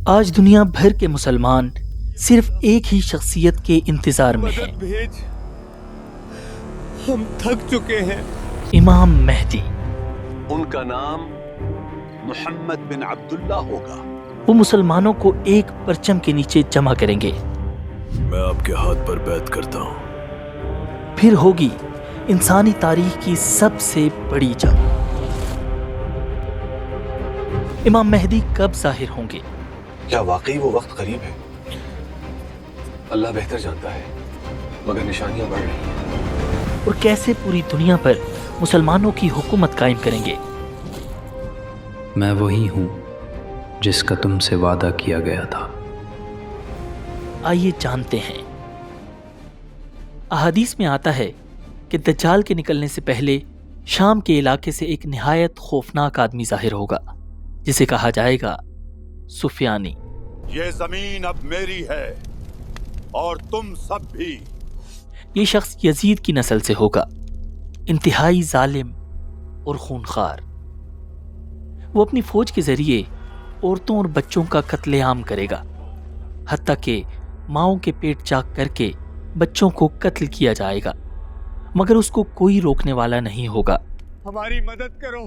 آج دنیا بھر کے مسلمان صرف ایک ہی شخصیت کے انتظار میں ہیں، مدد بھیج، ہم تھک چکے ہیں۔ امام مہدی۔ ان کا نام محمد بن عبداللہ ہوگا۔ وہ مسلمانوں کو ایک پرچم کے نیچے جمع کریں گے۔ میں آپ کے ہاتھ پر بیعت کرتا ہوں۔ پھر ہوگی انسانی تاریخ کی سب سے بڑی جنگ۔ امام مہدی کب ظاہر ہوں گے؟ کیا واقعی وہ وقت قریب ہے؟ اللہ بہتر جانتا ہے، مگر نشانیاں بڑھ رہی ہیں۔ اور کیسے پوری دنیا پر مسلمانوں کی حکومت قائم کریں گے؟ میں وہی ہوں جس کا تم سے وعدہ کیا گیا تھا۔ آئیے جانتے ہیں۔ احادیث میں آتا ہے کہ دجال کے نکلنے سے پہلے شام کے علاقے سے ایک نہایت خوفناک آدمی ظاہر ہوگا جسے کہا جائے گا سفیانی۔ یہ زمین اب میری ہے اور تم سب بھی۔ یہ شخص یزید کی نسل سے ہوگا، انتہائی ظالم اور خونخوار۔ وہ اپنی فوج کے ذریعے عورتوں اور بچوں کا قتل عام کرے گا، حتیٰ کہ ماؤں کے پیٹ چاک کر کے بچوں کو قتل کیا جائے گا، مگر اس کو کوئی روکنے والا نہیں ہوگا۔ ہماری مدد کرو،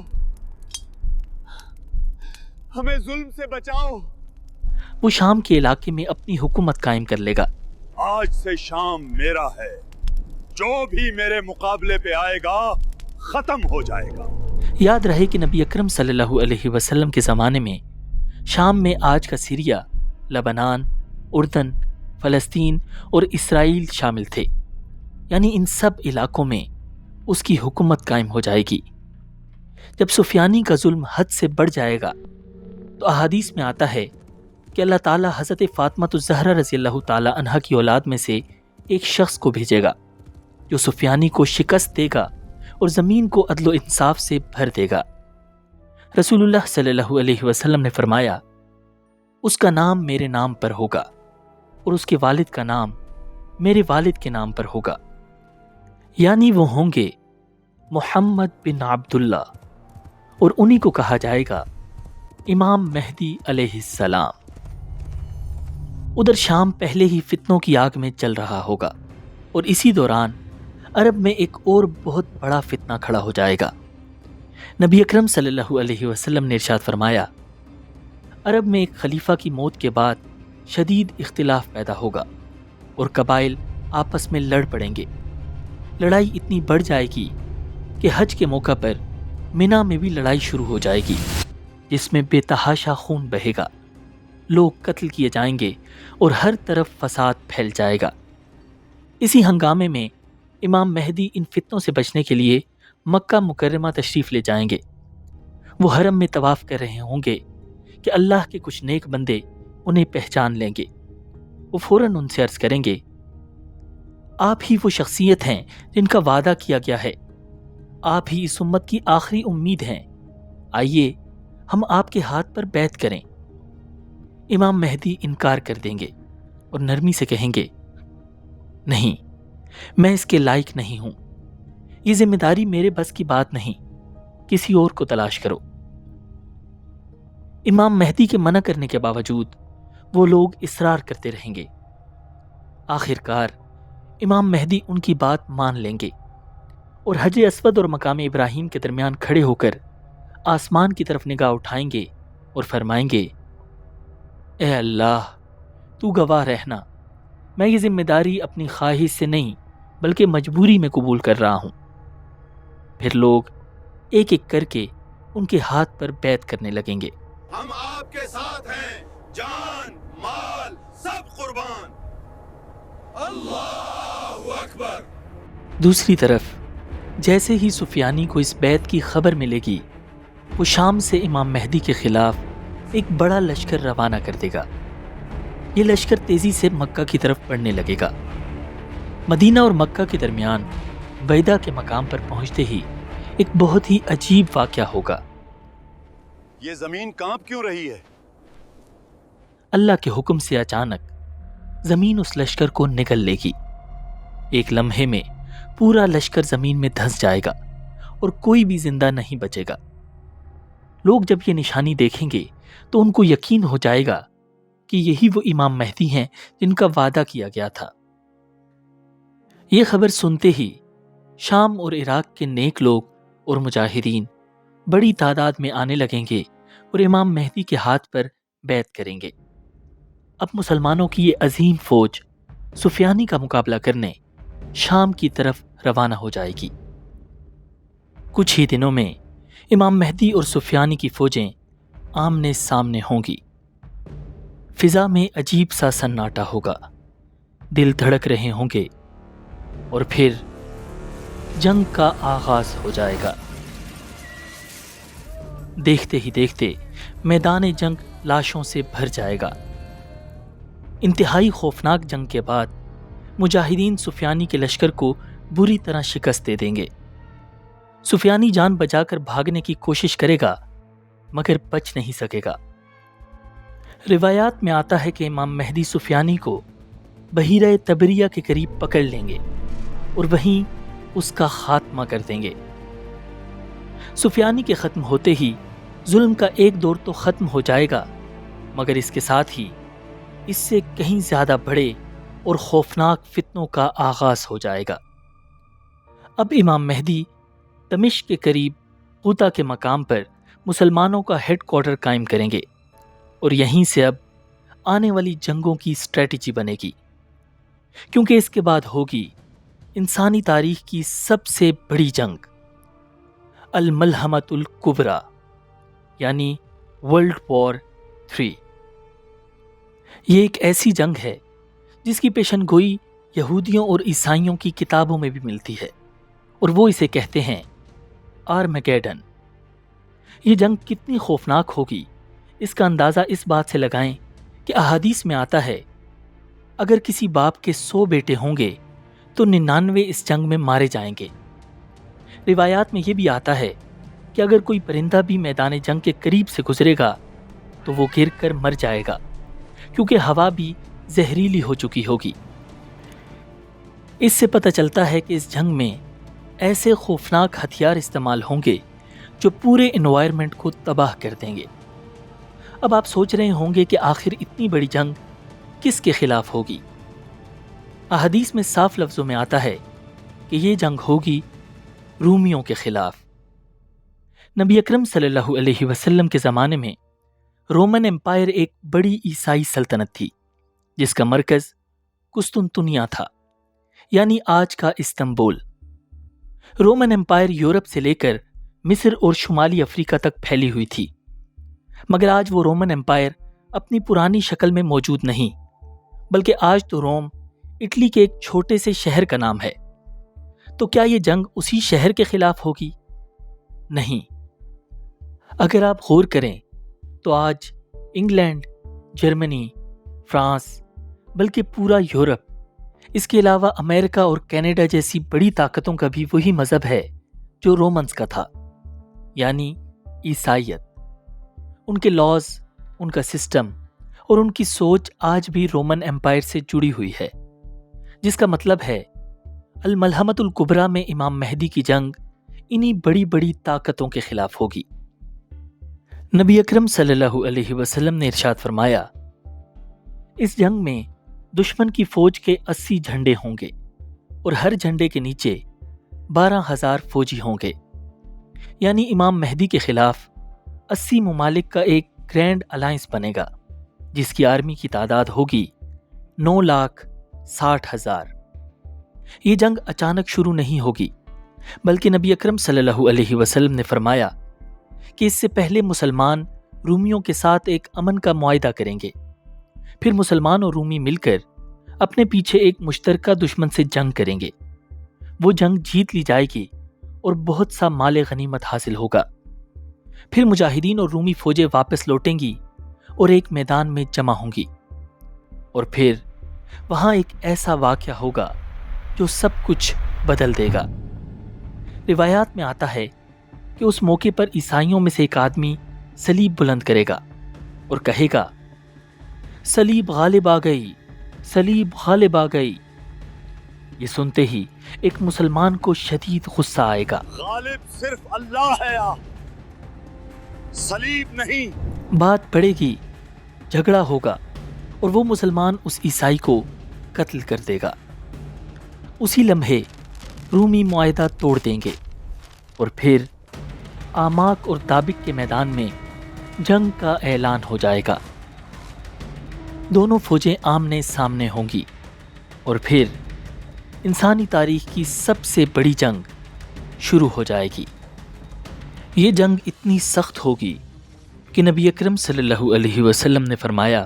ہمیں ظلم سے بچاؤ۔ وہ شام کے علاقے میں اپنی حکومت قائم کر لے گا۔ آج سے شام میرا ہے، جو بھی میرے مقابلے پہ آئے گا ختم ہو جائے گا۔ یاد رہے کہ نبی اکرم صلی اللہ علیہ وسلم کے زمانے میں شام میں آج کا سیریا، لبنان، اردن، فلسطین اور اسرائیل شامل تھے، یعنی ان سب علاقوں میں اس کی حکومت قائم ہو جائے گی۔ جب سفیانی کا ظلم حد سے بڑھ جائے گا تو احادیث میں آتا ہے کہ اللہ تعالیٰ حضرت فاطمہ الزہرا رضی اللہ تعالیٰ عنہا کی اولاد میں سے ایک شخص کو بھیجے گا جو سفیانی کو شکست دے گا اور زمین کو عدل و انصاف سے بھر دے گا۔ رسول اللہ صلی اللہ علیہ وسلم نے فرمایا، اس کا نام میرے نام پر ہوگا اور اس کے والد کا نام میرے والد کے نام پر ہوگا، یعنی وہ ہوں گے محمد بن عبداللہ، اور انہی کو کہا جائے گا امام مہدی علیہ السلام۔ ادھر شام پہلے ہی فتنوں کی آگ میں چل رہا ہوگا، اور اسی دوران عرب میں ایک اور بہت بڑا فتنہ کھڑا ہو جائے گا۔ نبی اکرم صلی اللہ علیہ وسلم نے ارشاد فرمایا، عرب میں ایک خلیفہ کی موت کے بعد شدید اختلاف پیدا ہوگا اور قبائل آپس میں لڑ پڑیں گے۔ لڑائی اتنی بڑھ جائے گی کہ حج کے موقع پر منا میں بھی لڑائی شروع ہو جائے گی، جس میں بے تحاشا خون بہے گا، لوگ قتل کیے جائیں گے اور ہر طرف فساد پھیل جائے گا۔ اسی ہنگامے میں امام مہدی ان فتنوں سے بچنے کے لیے مکہ مکرمہ تشریف لے جائیں گے۔ وہ حرم میں طواف کر رہے ہوں گے کہ اللہ کے کچھ نیک بندے انہیں پہچان لیں گے۔ وہ فوراً ان سے عرض کریں گے، آپ ہی وہ شخصیت ہیں جن کا وعدہ کیا گیا ہے، آپ ہی اس امت کی آخری امید ہیں، آئیے ہم آپ کے ہاتھ پر بیعت کریں۔ امام مہدی انکار کر دیں گے اور نرمی سے کہیں گے، نہیں، میں اس کے لائق نہیں ہوں، یہ ذمہ داری میرے بس کی بات نہیں، کسی اور کو تلاش کرو۔ امام مہدی کے منع کرنے کے باوجود وہ لوگ اصرار کرتے رہیں گے۔ آخر کار امام مہدی ان کی بات مان لیں گے اور حجر اسود اور مقام ابراہیم کے درمیان کھڑے ہو کر آسمان کی طرف نگاہ اٹھائیں گے اور فرمائیں گے، اے اللہ، تو گواہ رہنا، میں یہ ذمہ داری اپنی خواہش سے نہیں بلکہ مجبوری میں قبول کر رہا ہوں۔ پھر لوگ ایک ایک کر کے ان کے ہاتھ پر بیعت کرنے لگیں گے۔ ہم آپ کے ساتھ ہیں، جان مال سب قربان۔ اللہ اکبر۔ دوسری طرف جیسے ہی سفیانی کو اس بیعت کی خبر ملے گی، وہ شام سے امام مہدی کے خلاف ایک بڑا لشکر روانہ کر دے گا۔ یہ لشکر تیزی سے مکہ کی طرف بڑھنے لگے گا۔ مدینہ اور مکہ کے درمیان بیدہ کے مقام پر پہنچتے ہی ایک بہت ہی عجیب واقعہ ہوگا۔ یہ زمین کانپ کیوں رہی ہے؟ اللہ کے حکم سے اچانک زمین اس لشکر کو نگل لے گی۔ ایک لمحے میں پورا لشکر زمین میں دھنس جائے گا اور کوئی بھی زندہ نہیں بچے گا۔ لوگ جب یہ نشانی دیکھیں گے تو ان کو یقین ہو جائے گا کہ یہی وہ امام مہدی ہیں جن کا وعدہ کیا گیا تھا۔ یہ خبر سنتے ہی شام اور عراق کے نیک لوگ اور مجاہدین بڑی تعداد میں آنے لگیں گے اور امام مہدی کے ہاتھ پر بیعت کریں گے۔ اب مسلمانوں کی یہ عظیم فوج سفیانی کا مقابلہ کرنے شام کی طرف روانہ ہو جائے گی۔ کچھ ہی دنوں میں امام مہدی اور سفیانی کی فوجیں آمنے سامنے ہوں گی۔ فضا میں عجیب سا سناٹا ہوگا، دل دھڑک رہے ہوں گے، اور پھر جنگ کا آغاز ہو جائے گا۔ دیکھتے ہی دیکھتے میدان جنگ لاشوں سے بھر جائے گا۔ انتہائی خوفناک جنگ کے بعد مجاہدین سفیانی کے لشکر کو بری طرح شکست دے دیں گے۔ سفیانی جان بچا کر بھاگنے کی کوشش کرے گا مگر بچ نہیں سکے گا۔ روایات میں آتا ہے کہ امام مہدی سفیانی کو بحیرہ تبریہ کے قریب پکڑ لیں گے اور وہیں اس کا خاتمہ کر دیں گے۔ سفیانی کے ختم ہوتے ہی ظلم کا ایک دور تو ختم ہو جائے گا، مگر اس کے ساتھ ہی اس سے کہیں زیادہ بڑے اور خوفناک فتنوں کا آغاز ہو جائے گا۔ اب امام مہدی دمشق کے قریب قوطہ کے مقام پر مسلمانوں کا ہیڈ کوارٹر قائم کریں گے، اور یہیں سے اب آنے والی جنگوں کی اسٹریٹجی بنے گی، کیونکہ اس کے بعد ہوگی انسانی تاریخ کی سب سے بڑی جنگ، الملحمۃ الکبریٰ، یعنی ورلڈ وار 3۔ یہ ایک ایسی جنگ ہے جس کی پیشن گوئی یہودیوں اور عیسائیوں کی کتابوں میں بھی ملتی ہے، اور وہ اسے کہتے ہیں آرمیگیڈن۔ یہ جنگ کتنی خوفناک ہوگی اس کا اندازہ اس بات سے لگائیں کہ احادیث میں آتا ہے اگر کسی باپ کے 100 بیٹے ہوں گے تو 99 اس جنگ میں مارے جائیں گے۔ روایات میں یہ بھی آتا ہے کہ اگر کوئی پرندہ بھی میدان جنگ کے قریب سے گزرے گا تو وہ گر کر مر جائے گا، کیونکہ ہوا بھی زہریلی ہو چکی ہوگی۔ اس سے پتہ چلتا ہے کہ اس جنگ میں ایسے خوفناک ہتھیار استعمال ہوں گے جو پورے انوائرمنٹ کو تباہ کر دیں گے۔ اب آپ سوچ رہے ہوں گے کہ آخر اتنی بڑی جنگ کس کے خلاف ہوگی؟ احادیث میں صاف لفظوں میں آتا ہے کہ یہ جنگ ہوگی رومیوں کے خلاف۔ نبی اکرم صلی اللہ علیہ وسلم کے زمانے میں رومن امپائر ایک بڑی عیسائی سلطنت تھی جس کا مرکز قسطنطنیہ تھا، یعنی آج کا استنبول۔ رومن امپائر یورپ سے لے کر مصر اور شمالی افریقہ تک پھیلی ہوئی تھی، مگر آج وہ رومن امپائر اپنی پرانی شکل میں موجود نہیں، بلکہ آج تو روم اٹلی کے ایک چھوٹے سے شہر کا نام ہے۔ تو کیا یہ جنگ اسی شہر کے خلاف ہوگی؟ نہیں۔ اگر آپ غور کریں تو آج انگلینڈ، جرمنی، فرانس، بلکہ پورا یورپ، اس کے علاوہ امریکہ اور کینیڈا جیسی بڑی طاقتوں کا بھی وہی مذہب ہے جو رومنز کا تھا، یعنی عیسائیت۔ ان کے لاز، ان کا سسٹم اور ان کی سوچ آج بھی رومن امپائر سے جڑی ہوئی ہے، جس کا مطلب ہے الملحمۃ الکبریٰ میں امام مہدی کی جنگ انہی بڑی بڑی طاقتوں کے خلاف ہوگی۔ نبی اکرم صلی اللہ علیہ وسلم نے ارشاد فرمایا، اس جنگ میں دشمن کی فوج کے 80 جھنڈے ہوں گے اور ہر جھنڈے کے نیچے 12,000 فوجی ہوں گے، یعنی امام مہدی کے خلاف 80 ممالک کا ایک گرینڈ الائنس بنے گا جس کی آرمی کی تعداد ہوگی 9,60,000۔ یہ جنگ اچانک شروع نہیں ہوگی، بلکہ نبی اکرم صلی اللہ علیہ وسلم نے فرمایا کہ اس سے پہلے مسلمان رومیوں کے ساتھ ایک امن کا معاہدہ کریں گے، پھر مسلمان اور رومی مل کر اپنے پیچھے ایک مشترکہ دشمن سے جنگ کریں گے۔ وہ جنگ جیت لی جائے گی اور بہت سا مال غنیمت حاصل ہوگا۔ پھر مجاہدین اور رومی فوجیں واپس لوٹیں گی اور ایک میدان میں جمع ہوں گی، اور پھر وہاں ایک ایسا واقعہ ہوگا جو سب کچھ بدل دے گا۔ روایات میں آتا ہے کہ اس موقع پر عیسائیوں میں سے ایک آدمی صلیب بلند کرے گا اور کہے گا، صلیب غالب آ گئی، صلیب غالب آ گئی۔ یہ سنتے ہی ایک مسلمان کو شدید غصہ آئے گا۔ غالب صرف اللہ ہے، صلیب نہیں۔ بات بڑھے گی، جھگڑا ہوگا، اور وہ مسلمان اس عیسائی کو قتل کر دے گا۔ اسی لمحے رومی معاہدہ توڑ دیں گے اور پھر آماک اور دابق کے میدان میں جنگ کا اعلان ہو جائے گا۔ دونوں فوجیں آمنے سامنے ہوں گی اور پھر انسانی تاریخ کی سب سے بڑی جنگ شروع ہو جائے گی۔ یہ جنگ اتنی سخت ہوگی کہ نبی اکرم صلی اللہ علیہ وسلم نے فرمایا،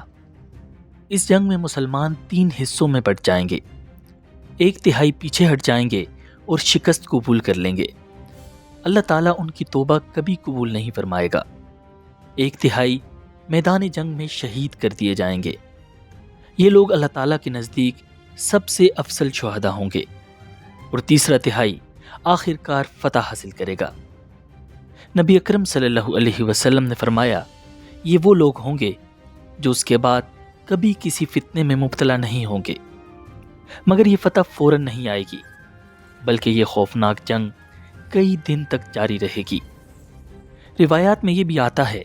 اس جنگ میں مسلمان 3 حصوں میں بٹ جائیں گے، 1/3 پیچھے ہٹ جائیں گے اور شکست قبول کر لیں گے۔ اللہ تعالیٰ ان کی توبہ کبھی قبول نہیں فرمائے گا۔ 1/3 میدان جنگ میں شہید کر دیے جائیں گے۔ یہ لوگ اللہ تعالیٰ کے نزدیک سب سے افضل شہداء ہوں گے، اور 3/3 آخر کار فتح حاصل کرے گا۔ نبی اکرم صلی اللہ علیہ وسلم نے فرمایا، یہ وہ لوگ ہوں گے جو اس کے بعد کبھی کسی فتنے میں مبتلا نہیں ہوں گے، مگر یہ فتح فوراً نہیں آئے گی، بلکہ یہ خوفناک جنگ کئی دن تک جاری رہے گی۔ روایات میں یہ بھی آتا ہے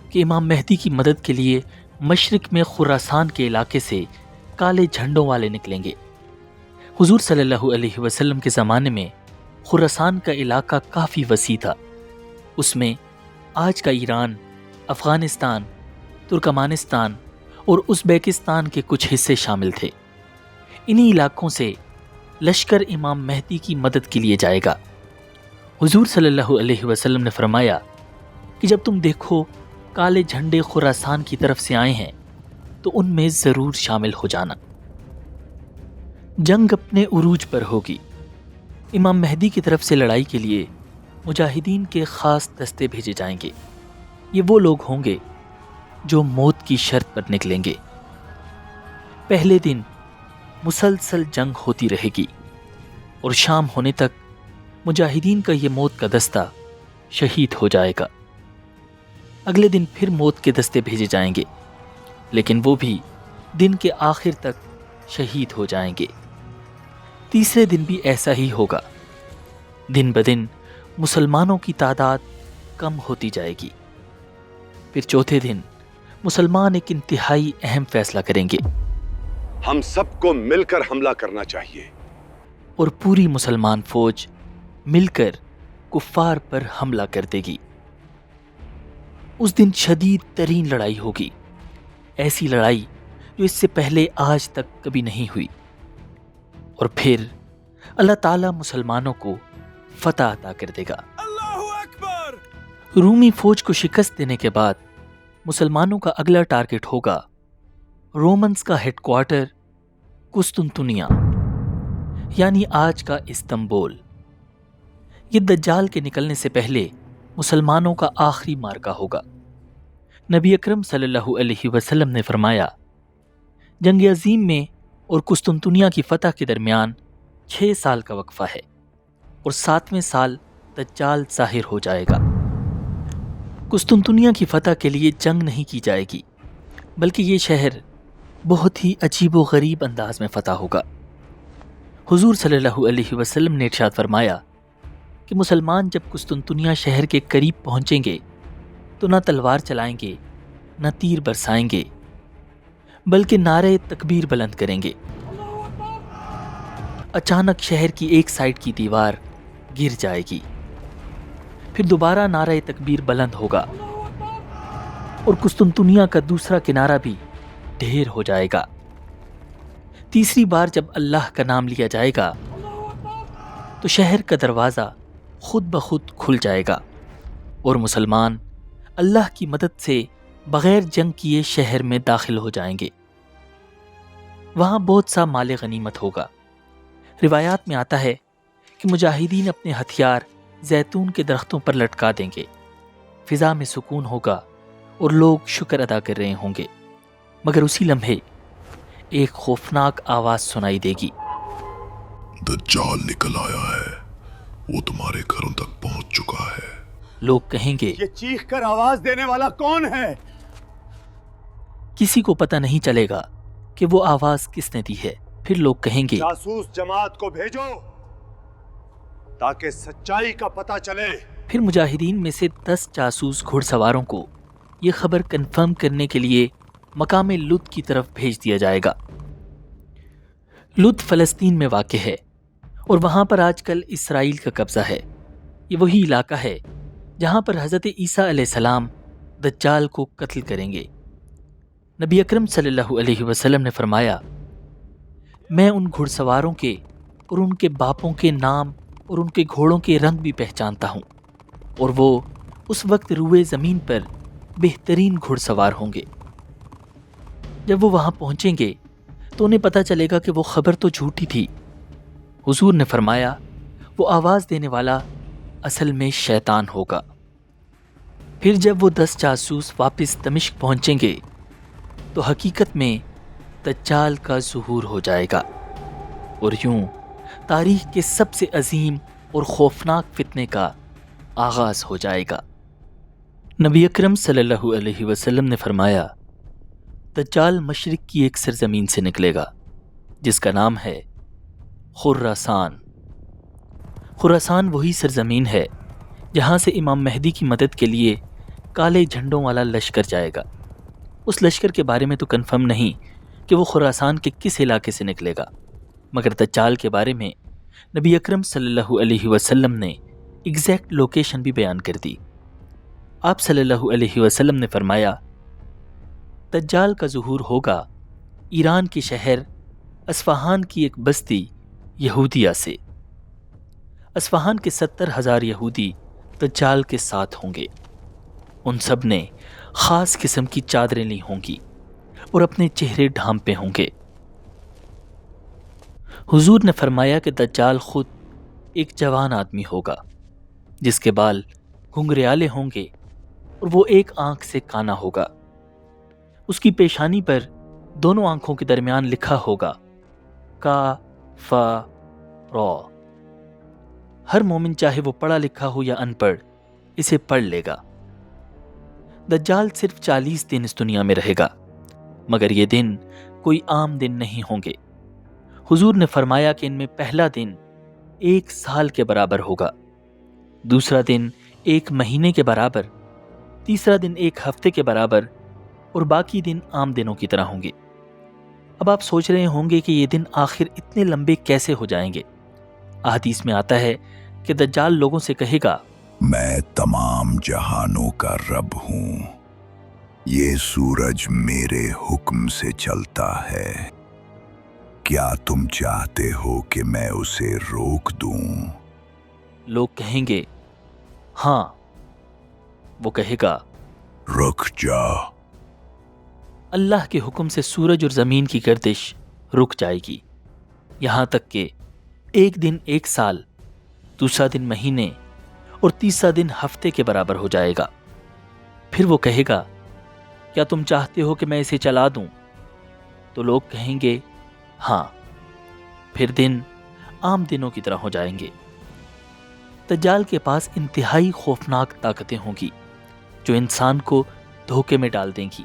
کہ امام مہدی کی مدد کے لیے مشرق میں خراسان کے علاقے سے کالے جھنڈوں والے نکلیں گے۔ حضور صلی اللہ علیہ وسلم کے زمانے میں خراسان کا علاقہ کافی وسیع تھا۔ اس میں آج کا ایران، افغانستان، ترکمانستان اور ازبیکستان کے کچھ حصے شامل تھے۔ انہی علاقوں سے لشکر امام مہدی کی مدد کے لیے جائے گا۔ حضور صلی اللہ علیہ وسلم نے فرمایا کہ جب تم دیکھو کالے جھنڈے خراسان کی طرف سے آئے ہیں تو ان میں ضرور شامل ہو جانا۔ جنگ اپنے عروج پر ہوگی۔ امام مہدی کی طرف سے لڑائی کے لیے مجاہدین کے خاص دستے بھیجے جائیں گے۔ یہ وہ لوگ ہوں گے جو موت کی شرط پر نکلیں گے۔ پہلے دن مسلسل جنگ ہوتی رہے گی اور شام ہونے تک مجاہدین کا یہ موت کا دستہ شہید ہو جائے گا۔ اگلے دن پھر موت کے دستے بھیجے جائیں گے، لیکن وہ بھی دن کے آخر تک شہید ہو جائیں گے۔ تیسرے دن بھی ایسا ہی ہوگا۔ دن بدن مسلمانوں کی تعداد کم ہوتی جائے گی۔ پھر چوتھے دن مسلمان ایک انتہائی اہم فیصلہ کریں گے۔ ہم سب کو مل کر حملہ کرنا چاہیے۔ اور پوری مسلمان فوج مل کر کفار پر حملہ کر دے گی۔ اس دن شدید ترین لڑائی ہوگی، ایسی لڑائی جو اس سے پہلے آج تک کبھی نہیں ہوئی، اور پھر اللہ تعالیٰ مسلمانوں کو فتح عطا کر دے گا۔ اللہ اکبر! رومی فوج کو شکست دینے کے بعد مسلمانوں کا اگلا ٹارگٹ ہوگا رومنز کا ہیڈ کوارٹر قسطنطنیہ، یعنی آج کا استنبول۔ یہ دجال کے نکلنے سے پہلے مسلمانوں کا آخری مارکہ ہوگا۔ نبی اکرم صلی اللہ علیہ وسلم نے فرمایا، جنگ عظیم میں اور قسطنطنیہ کی فتح کے درمیان 6 سال کا وقفہ ہے، اور 7ویں سال دجال ظاہر ہو جائے گا۔ قسطنطنیہ کی فتح کے لیے جنگ نہیں کی جائے گی، بلکہ یہ شہر بہت ہی عجیب و غریب انداز میں فتح ہوگا۔ حضور صلی اللہ علیہ وسلم نے ارشاد فرمایا کہ مسلمان جب قسطنطنیہ شہر کے قریب پہنچیں گے تو نہ تلوار چلائیں گے، نہ تیر برسائیں گے، بلکہ نعرے تکبیر بلند کریں گے۔ اچانک شہر کی ایک سائڈ کی دیوار گر جائے گی، پھر دوبارہ نعرہ تکبیر بلند ہوگا، اور قسطنطنیہ کا دوسرا کنارہ بھی ڈھیر ہو جائے گا۔ تیسری بار جب اللہ کا نام لیا جائے گا تو شہر کا دروازہ خود بخود کھل جائے گا، اور مسلمان اللہ کی مدد سے بغیر جنگ کیے شہر میں داخل ہو جائیں گے۔ وہاں بہت سا مال غنیمت ہوگا۔ روایات میں آتا ہے کہ مجاہدین اپنے ہتھیار زیتون کے درختوں پر لٹکا دیں گے، فضا میں سکون ہوگا اور لوگ شکر ادا کر رہے ہوں گے، مگر اسی لمحے ایک خوفناک آواز سنائی دے گی، دجال نکل آیا ہے، وہ تمہارے گھروں تک پہنچ چکا ہے۔ لوگ کہیں گے، یہ چیخ کر آواز دینے والا کون ہے؟ کسی کو پتہ نہیں چلے گا کہ وہ آواز کس نے دی ہے۔ پھر لوگ کہیں گے، جاسوس جماعت کو بھیجو تاکہ سچائی کا پتہ چلے۔ پھر مجاہدین میں سے 10 جاسوس گھڑ سواروں کو یہ خبر کنفرم کرنے کے لیے مقام لد کی طرف بھیج دیا جائے گا۔ لد فلسطین میں واقع ہے اور وہاں پر آج کل اسرائیل کا قبضہ ہے۔ یہ وہی علاقہ ہے جہاں پر حضرت عیسیٰ علیہ السلام دجال کو قتل کریں گے۔ نبی اکرم صلی اللہ علیہ وسلم نے فرمایا، میں ان گھڑ سواروں کے اور ان کے باپوں کے نام اور ان کے گھوڑوں کے رنگ بھی پہچانتا ہوں، اور وہ اس وقت روئے زمین پر بہترین گھڑ سوار ہوں گے۔ جب وہ وہاں پہنچیں گے تو انہیں پتہ چلے گا کہ وہ خبر تو جھوٹی تھی۔ حضور نے فرمایا، وہ آواز دینے والا اصل میں شیطان ہوگا۔ پھر جب وہ 10 جاسوس واپس دمشق پہنچیں گے تو حقیقت میں دجال کا ظہور ہو جائے گا، اور یوں تاریخ کے سب سے عظیم اور خوفناک فتنے کا آغاز ہو جائے گا۔ نبی اکرم صلی اللہ علیہ وسلم نے فرمایا، دجال مشرق کی ایک سرزمین سے نکلے گا جس کا نام ہے خراسان۔ خراسان وہی سرزمین ہے جہاں سے امام مہدی کی مدد کے لیے کالے جھنڈوں والا لشکر جائے گا۔ اس لشکر کے بارے میں تو کنفرم نہیں کہ وہ خراسان کے کس علاقے سے نکلے گا، مگر دجال کے بارے میں نبی اکرم صلی اللہ علیہ وسلم نے ایگزیکٹ لوکیشن بھی بیان کر دی۔ آپ صلی اللہ علیہ وسلم نے فرمایا، دجال کا ظہور ہوگا ایران کے شہر اصفہان کی ایک بستی یہودیہ سے۔ اصفہان کے 70,000 یہودی دجال کے ساتھ ہوں گے۔ ان سب نے خاص قسم کی چادریں لی ہوں گی اور اپنے چہرے ڈھانپے ہوں گے۔ حضور نے فرمایا کہ دجال خود ایک جوان آدمی ہوگا جس کے بال گھنگریالے ہوں گے اور وہ ایک آنکھ سے کانا ہوگا۔ اس کی پیشانی پر دونوں آنکھوں کے درمیان لکھا ہوگا کا ہر مومن چاہے وہ پڑھا لکھا ہو یا ان پڑھ اسے پڑھ لے گا۔ دجال صرف 40 دن اس دنیا میں رہے گا، مگر یہ دن کوئی عام دن نہیں ہوں گے۔ حضور نے فرمایا کہ ان میں پہلا دن 1 سال کے برابر ہوگا، دوسرا دن 1 مہینے کے برابر، تیسرا دن 1 ہفتے کے برابر، اور باقی دن عام دنوں کی طرح ہوں گے۔ اب آپ سوچ رہے ہوں گے کہ یہ دن آخر اتنے لمبے کیسے ہو جائیں گے؟ احادیث میں آتا ہے کہ دجال لوگوں سے کہے گا، میں تمام جہانوں کا رب ہوں، یہ سورج میرے حکم سے چلتا ہے، کیا تم چاہتے ہو کہ میں اسے روک دوں؟ لوگ کہیں گے ہاں۔ وہ کہے گا، رک جا۔ اللہ کے حکم سے سورج اور زمین کی گردش رک جائے گی، یہاں تک کہ ایک دن 1 سال، دوسرا دن مہینے اور تیسرا دن ہفتے کے برابر ہو جائے گا۔ پھر وہ کہے گا، کیا تم چاہتے ہو کہ میں اسے چلا دوں؟ تو لوگ کہیں گے ہاں۔ پھر دن عام دنوں کی طرح ہو جائیں گے۔ دجال کے پاس انتہائی خوفناک طاقتیں ہوں گی جو انسان کو دھوکے میں ڈال دیں گی۔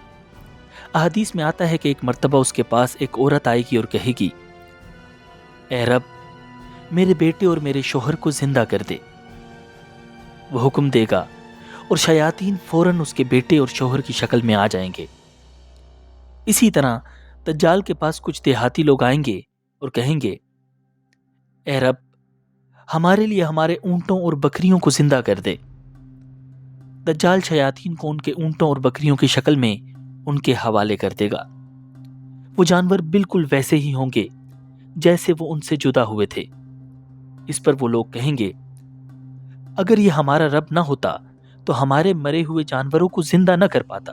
احادیث میں آتا ہے کہ ایک مرتبہ اس کے پاس ایک عورت آئے گی اور کہے گی، اے رب، میرے بیٹے اور میرے شوہر کو زندہ کر دے۔ وہ حکم دے گا اور شیاطین فوراً اس کے بیٹے اور شوہر کی شکل میں آ جائیں گے۔ اسی طرح دجال کے پاس کچھ دیہاتی لوگ آئیں گے اور کہیں گے، اے رب، ہمارے لیے ہمارے اونٹوں اور بکریوں کو زندہ کر دے۔ دجال شیاطین کو ان کے اونٹوں اور بکریوں کی شکل میں ان کے حوالے کر دے گا۔ وہ جانور بالکل ویسے ہی ہوں گے جیسے وہ ان سے جدا ہوئے تھے۔ اس پر وہ لوگ کہیں گے، اگر یہ ہمارا رب نہ ہوتا تو ہمارے مرے ہوئے جانوروں کو زندہ نہ کر پاتا۔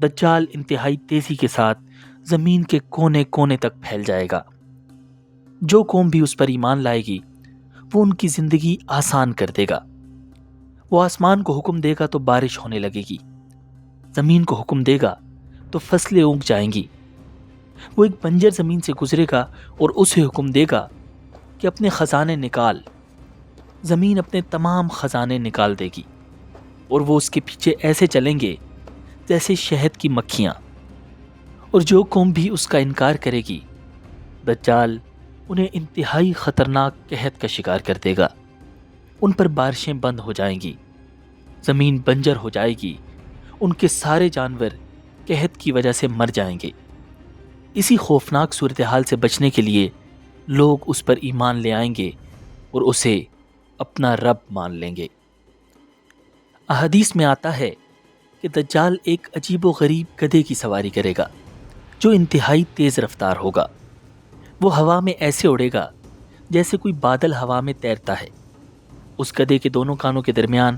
دجال انتہائی تیزی کے ساتھ زمین کے کونے کونے تک پھیل جائے گا۔ جو قوم بھی اس پر ایمان لائے گی وہ ان کی زندگی آسان کر دے گا۔ وہ آسمان کو حکم دے گا تو بارش ہونے لگے گی، زمین کو حکم دے گا تو فصلیں اگ جائیں گی۔ وہ ایک بنجر زمین سے گزرے گا اور اسے حکم دے گا کہ اپنے خزانے نکال۔ زمین اپنے تمام خزانے نکال دے گی اور وہ اس کے پیچھے ایسے چلیں گے جیسے شہد کی مکھیاں، اور جو قوم بھی اس کا انکار کرے گی دجال انہیں انتہائی خطرناک قحط کا شکار کر دے گا۔ ان پر بارشیں بند ہو جائیں گی، زمین بنجر ہو جائے گی، ان کے سارے جانور قحط کی وجہ سے مر جائیں گے۔ اسی خوفناک صورتحال سے بچنے کے لیے لوگ اس پر ایمان لے آئیں گے اور اسے اپنا رب مان لیں گے۔ احادیث میں آتا ہے کہ دجال ایک عجیب و غریب گدھے کی سواری کرے گا جو انتہائی تیز رفتار ہوگا۔ وہ ہوا میں ایسے اڑے گا جیسے کوئی بادل ہوا میں تیرتا ہے۔ اس گدھے کے دونوں کانوں کے درمیان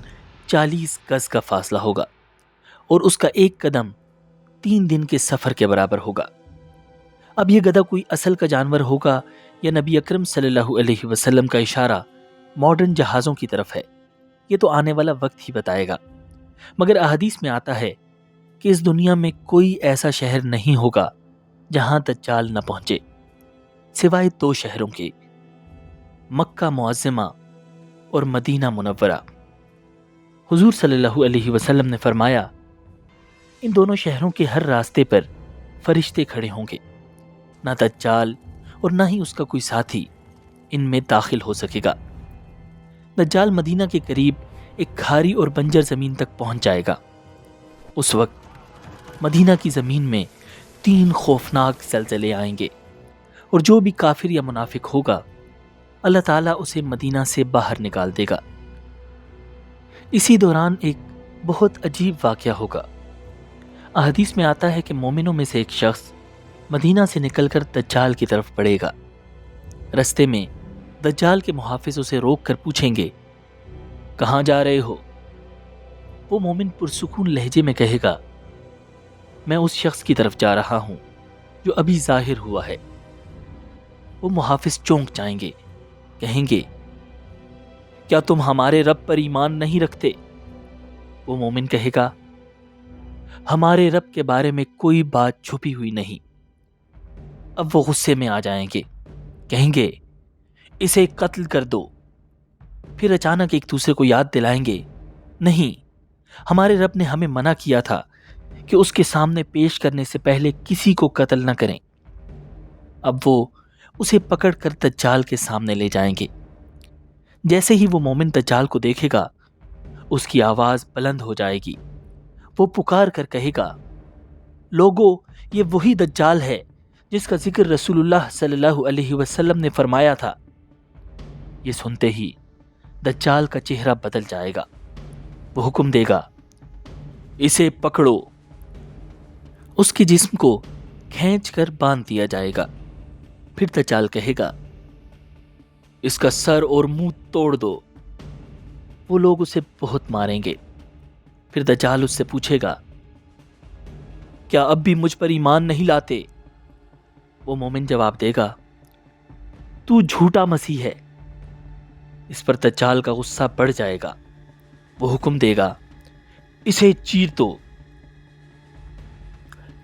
40 گز کا فاصلہ ہوگا اور اس کا ایک قدم 3 دن کے سفر کے برابر ہوگا۔ اب یہ گدھا کوئی اصل کا جانور ہوگا یا نبی اکرم صلی اللہ علیہ وسلم کا اشارہ ماڈرن جہازوں کی طرف ہے، یہ تو آنے والا وقت ہی بتائے گا۔ مگر احادیث میں آتا ہے کہ اس دنیا میں کوئی ایسا شہر نہیں ہوگا جہاں دجال نہ پہنچے، سوائے 2 شہروں کے، مکہ معظمہ اور مدینہ منورہ۔ حضور صلی اللہ علیہ وسلم نے فرمایا، ان دونوں شہروں کے ہر راستے پر فرشتے کھڑے ہوں گے، نہ دجال اور نہ ہی اس کا کوئی ساتھی ان میں داخل ہو سکے گا۔ دجال مدینہ کے قریب ایک کھاری اور بنجر زمین تک پہنچ جائے گا۔ اس وقت مدینہ کی زمین میں 3 خوفناک زلزلے آئیں گے، اور جو بھی کافر یا منافق ہوگا اللہ تعالیٰ اسے مدینہ سے باہر نکال دے گا۔ اسی دوران ایک بہت عجیب واقعہ ہوگا۔ احادیث میں آتا ہے کہ مومنوں میں سے ایک شخص مدینہ سے نکل کر دجال کی طرف بڑھے گا۔ رستے میں دجال کے محافظ اسے روک کر پوچھیں گے، کہاں جا رہے ہو؟ وہ مومن پرسکون لہجے میں کہے گا، میں اس شخص کی طرف جا رہا ہوں جو ابھی ظاہر ہوا ہے۔ وہ محافظ چونک جائیں گے، کہیں گے، کیا تم ہمارے رب پر ایمان نہیں رکھتے؟ وہ مومن کہے گا، ہمارے رب کے بارے میں کوئی بات چھپی ہوئی نہیں۔ اب وہ غصے میں آ جائیں گے، کہیں گے، اسے قتل کر دو۔ پھر اچانک ایک دوسرے کو یاد دلائیں گے، نہیں، ہمارے رب نے ہمیں منع کیا تھا کہ اس کے سامنے پیش کرنے سے پہلے کسی کو قتل نہ کریں۔ اب وہ اسے پکڑ کر دجال کے سامنے لے جائیں گے۔ جیسے ہی وہ مومن دجال کو دیکھے گا، اس کی آواز بلند ہو جائے گی۔ وہ پکار کر کہے گا، لوگو، یہ وہی دجال ہے جس کا ذکر رسول اللہ صلی اللہ علیہ وسلم نے فرمایا تھا۔ یہ سنتے ہی دجال کا چہرہ بدل جائے گا۔ وہ حکم دے گا، اسے پکڑو۔ اس کے جسم کو کھینچ کر باندھ دیا جائے گا۔ پھر دجال کہے گا، اس کا سر اور منہ توڑ دو۔ وہ لوگ اسے بہت ماریں گے۔ پھر دجال اس سے پوچھے گا، کیا اب بھی مجھ پر ایمان نہیں لاتے؟ وہ مومن جواب دے گا، تو جھوٹا مسیح ہے۔ اس پر دجال کا غصہ بڑھ جائے گا۔ وہ حکم دے گا، اسے چیر دو۔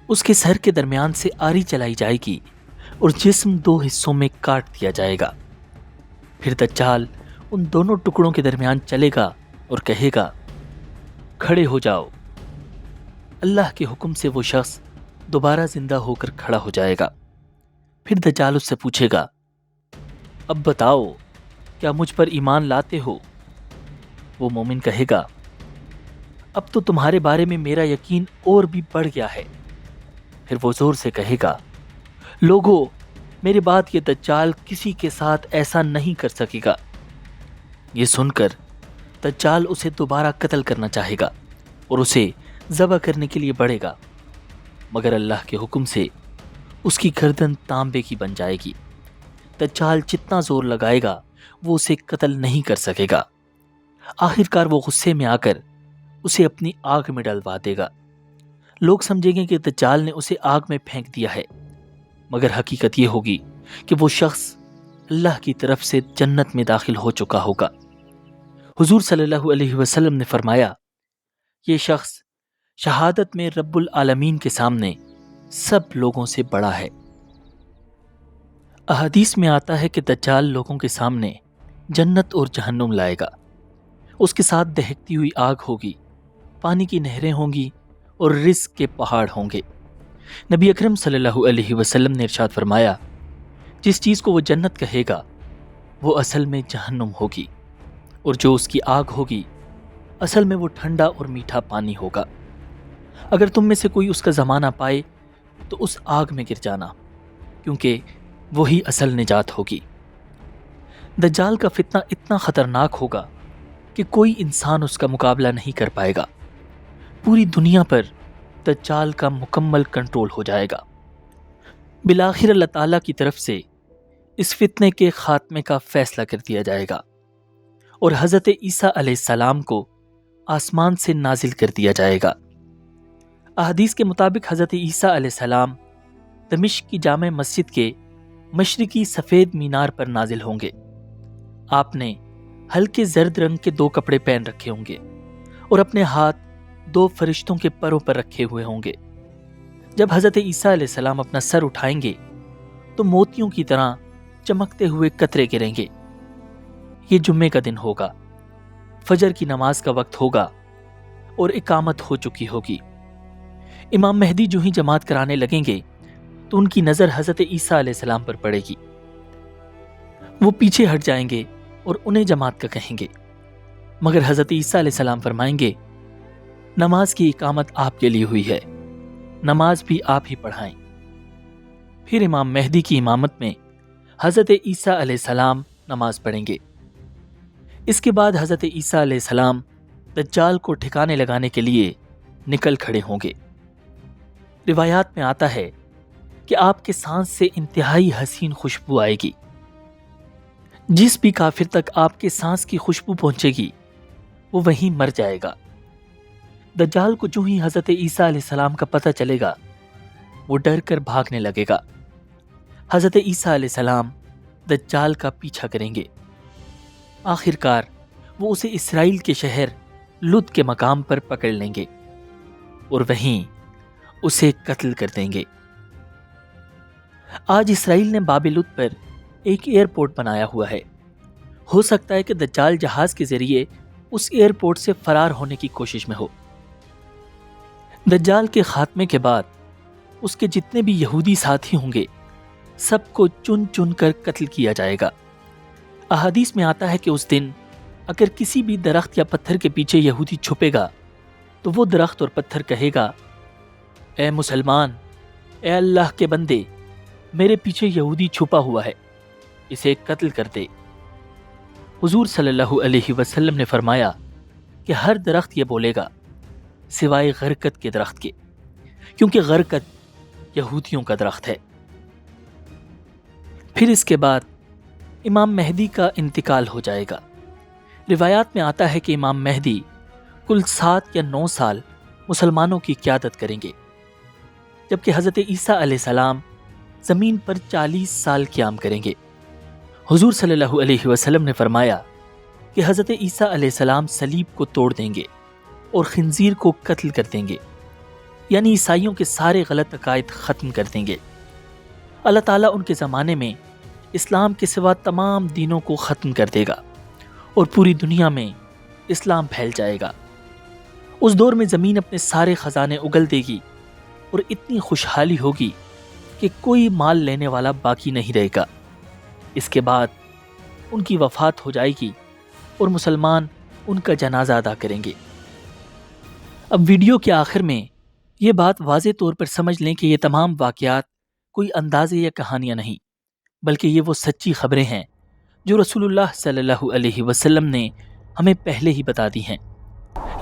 اس کے سر کے درمیان سے آری چلائی جائے گی اور جسم 2 حصوں میں کاٹ دیا جائے گا۔ پھر دجال ان دونوں ٹکڑوں کے درمیان چلے گا اور کہے گا، کھڑے ہو جاؤ۔ اللہ کے حکم سے وہ شخص دوبارہ زندہ ہو کر کھڑا ہو جائے گا۔ پھر دجال اس سے پوچھے گا، اب بتاؤ، کیا مجھ پر ایمان لاتے ہو؟ وہ مومن کہے گا، اب تو تمہارے بارے میں میرا یقین اور بھی بڑھ گیا ہے۔ پھر وہ زور سے کہے گا، لوگو، میرے بعد یہ دجال کسی کے ساتھ ایسا نہیں کر سکے گا۔ یہ سن کر دجال اسے دوبارہ قتل کرنا چاہے گا اور اسے ذبح کرنے کے لیے بڑھے گا، مگر اللہ کے حکم سے اس کی گردن تانبے کی بن جائے گی۔ دجال جتنا زور لگائے گا وہ اسے قتل نہیں کر سکے گا۔ آخر کار وہ غصے میں آ کر اسے اپنی آگ میں ڈلوا دے گا۔ لوگ سمجھیں گے کہ دجال نے اسے آگ میں پھینک دیا ہے، مگر حقیقت یہ ہوگی کہ وہ شخص اللہ کی طرف سے جنت میں داخل ہو چکا ہوگا۔ حضور صلی اللہ علیہ وسلم نے فرمایا، یہ شخص شہادت میں رب العالمین کے سامنے سب لوگوں سے بڑا ہے۔ احادیث میں آتا ہے کہ دجال لوگوں کے سامنے جنت اور جہنم لائے گا۔ اس کے ساتھ دہکتی ہوئی آگ ہوگی، پانی کی نہریں ہوں گی اور رزق کے پہاڑ ہوں گے۔ نبی اکرم صلی اللہ علیہ وسلم نے ارشاد فرمایا، جس چیز کو وہ جنت کہے گا وہ اصل میں جہنم ہوگی، اور جو اس کی آگ ہوگی اصل میں وہ ٹھنڈا اور میٹھا پانی ہوگا۔ اگر تم میں سے کوئی اس کا زمانہ پائے تو اس آگ میں گر جانا، کیونکہ وہی اصل نجات ہوگی۔ دجال کا فتنہ اتنا خطرناک ہوگا کہ کوئی انسان اس کا مقابلہ نہیں کر پائے گا۔ پوری دنیا پر دجال کا مکمل کنٹرول ہو جائے گا۔ بالآخر اللہ تعالیٰ کی طرف سے اس فتنے کے خاتمے کا فیصلہ کر دیا جائے گا اور حضرت عیسیٰ علیہ السلام کو آسمان سے نازل کر دیا جائے گا۔ احادیث کے مطابق حضرت عیسیٰ علیہ السلام دمشق کی جامع مسجد کے مشرقی سفید مینار پر نازل ہوں گے۔ آپ نے ہلکے زرد رنگ کے 2 کپڑے پہن رکھے ہوں گے اور اپنے ہاتھ 2 فرشتوں کے پروں پر رکھے ہوئے ہوں گے۔ جب حضرت عیسیٰ علیہ السلام اپنا سر اٹھائیں گے تو موتیوں کی طرح چمکتے ہوئے قطرے گریں گے۔ یہ جمعے کا دن ہوگا، فجر کی نماز کا وقت ہوگا اور اقامت ہو چکی ہوگی۔ امام مہدی جو ہی جماعت کرانے لگیں گے تو ان کی نظر حضرت عیسیٰ علیہ السلام پر پڑے گی۔ وہ پیچھے ہٹ جائیں گے اور انہیں جماعت کا کہیں گے، مگر حضرت عیسیٰ علیہ السلام فرمائیں گے نماز کی اقامت آپ کے لیے ہوئی ہے، نماز بھی آپ ہی پڑھائیں۔ پھر امام مہدی کی امامت میں حضرت عیسیٰ علیہ السلام نماز پڑھیں گے۔ اس کے بعد حضرت عیسیٰ علیہ السلام دجال کو ٹھکانے لگانے کے لیے نکل کھڑے ہوں گے۔ روایات میں آتا ہے کہ آپ کے سانس سے انتہائی حسین خوشبو آئے گی۔ جس بھی کافر تک آپ کے سانس کی خوشبو پہنچے گی وہ وہیں مر جائے گا۔ دجال کو جو ہی حضرت عیسیٰ علیہ السلام کا پتہ چلے گا وہ ڈر کر بھاگنے لگے گا۔ حضرت عیسیٰ علیہ السلام دجال کا پیچھا کریں گے۔ آخر کار وہ اسے اسرائیل کے شہر لد کے مقام پر پکڑ لیں گے اور وہیں اسے قتل کر دیں گے۔ آج اسرائیل نے باب لد پر ایک ایئرپورٹ بنایا ہوا ہے۔ ہو سکتا ہے کہ دجال جہاز کے ذریعے اس ایئرپورٹ سے فرار ہونے کی کوشش میں ہو۔ دجال کے خاتمے کے بعد اس کے جتنے بھی یہودی ساتھی ہوں گے سب کو چن چن کر قتل کیا جائے گا۔ احادیث میں آتا ہے کہ اس دن اگر کسی بھی درخت یا پتھر کے پیچھے یہودی چھپے گا تو وہ درخت اور پتھر کہے گا، اے مسلمان، اے اللہ کے بندے، میرے پیچھے یہودی چھپا ہوا ہے، اسے قتل کر دے۔ حضور صلی اللہ علیہ وسلم نے فرمایا کہ ہر درخت یہ بولے گا سوائے غرقد کے درخت کے، کیونکہ غرقد یہودیوں کا درخت ہے۔ پھر اس کے بعد امام مہدی کا انتقال ہو جائے گا۔ روایات میں آتا ہے کہ امام مہدی کل 7 یا 9 سال مسلمانوں کی قیادت کریں گے، جبکہ حضرت عیسیٰ علیہ السلام زمین پر 40 سال قیام کریں گے۔ حضور صلی اللہ علیہ وسلم نے فرمایا کہ حضرت عیسیٰ علیہ السلام صلیب کو توڑ دیں گے اور خنزیر کو قتل کر دیں گے، یعنی عیسائیوں کے سارے غلط عقائد ختم کر دیں گے۔ اللہ تعالیٰ ان کے زمانے میں اسلام کے سوا تمام دینوں کو ختم کر دے گا اور پوری دنیا میں اسلام پھیل جائے گا۔ اس دور میں زمین اپنے سارے خزانے اگل دے گی اور اتنی خوشحالی ہوگی کہ کوئی مال لینے والا باقی نہیں رہے گا۔ اس کے بعد ان کی وفات ہو جائے گی اور مسلمان ان کا جنازہ ادا کریں گے۔ اب ویڈیو کے آخر میں یہ بات واضح طور پر سمجھ لیں کہ یہ تمام واقعات کوئی اندازے یا کہانیاں نہیں، بلکہ یہ وہ سچی خبریں ہیں جو رسول اللہ صلی اللہ علیہ وسلم نے ہمیں پہلے ہی بتا دی ہیں۔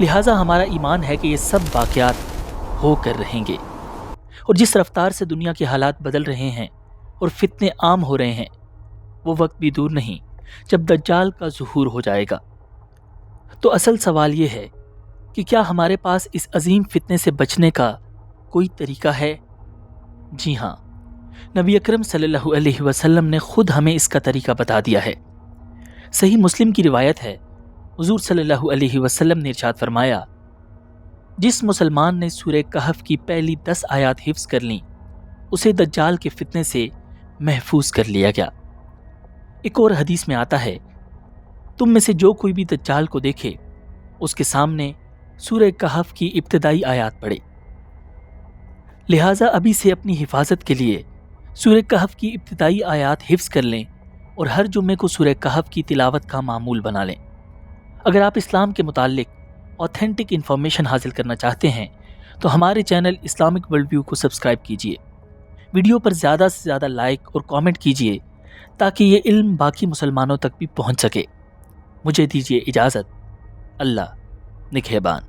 لہٰذا ہمارا ایمان ہے کہ یہ سب واقعات ہو کر رہیں گے، اور جس رفتار سے دنیا کے حالات بدل رہے ہیں اور فتنے عام ہو رہے ہیں وہ وقت بھی دور نہیں جب دجال کا ظہور ہو جائے گا۔ تو اصل سوال یہ ہے کہ کیا ہمارے پاس اس عظیم فتنے سے بچنے کا کوئی طریقہ ہے؟ جی ہاں، نبی اکرم صلی اللہ علیہ وسلم نے خود ہمیں اس کا طریقہ بتا دیا ہے۔ صحیح مسلم کی روایت ہے، حضور صلی اللہ علیہ وسلم نے ارشاد فرمایا، جس مسلمان نے سورہ کہف کی پہلی 10 آیات حفظ کر لیں اسے دجال کے فتنے سے محفوظ کر لیا گیا۔ ایک اور حدیث میں آتا ہے، تم میں سے جو کوئی بھی دجال کو دیکھے اس کے سامنے سورہ کہف کی ابتدائی آیات پڑھے۔ لہٰذا ابھی سے اپنی حفاظت کے لیے سورہ کہف کی ابتدائی آیات حفظ کر لیں اور ہر جمعے کو سورہ کہف کی تلاوت کا معمول بنا لیں۔ اگر آپ اسلام کے متعلق آتھینٹک انفارمیشن حاصل کرنا چاہتے ہیں تو ہمارے چینل اسلامک ورلڈ ویو کو سبسکرائب کیجیے، ویڈیو پر زیادہ سے زیادہ لائک اور کامنٹ کیجیے تاکہ یہ علم باقی مسلمانوں تک بھی پہنچ سکے۔ مجھے دیجیے اجازت، اللہ نگہبان۔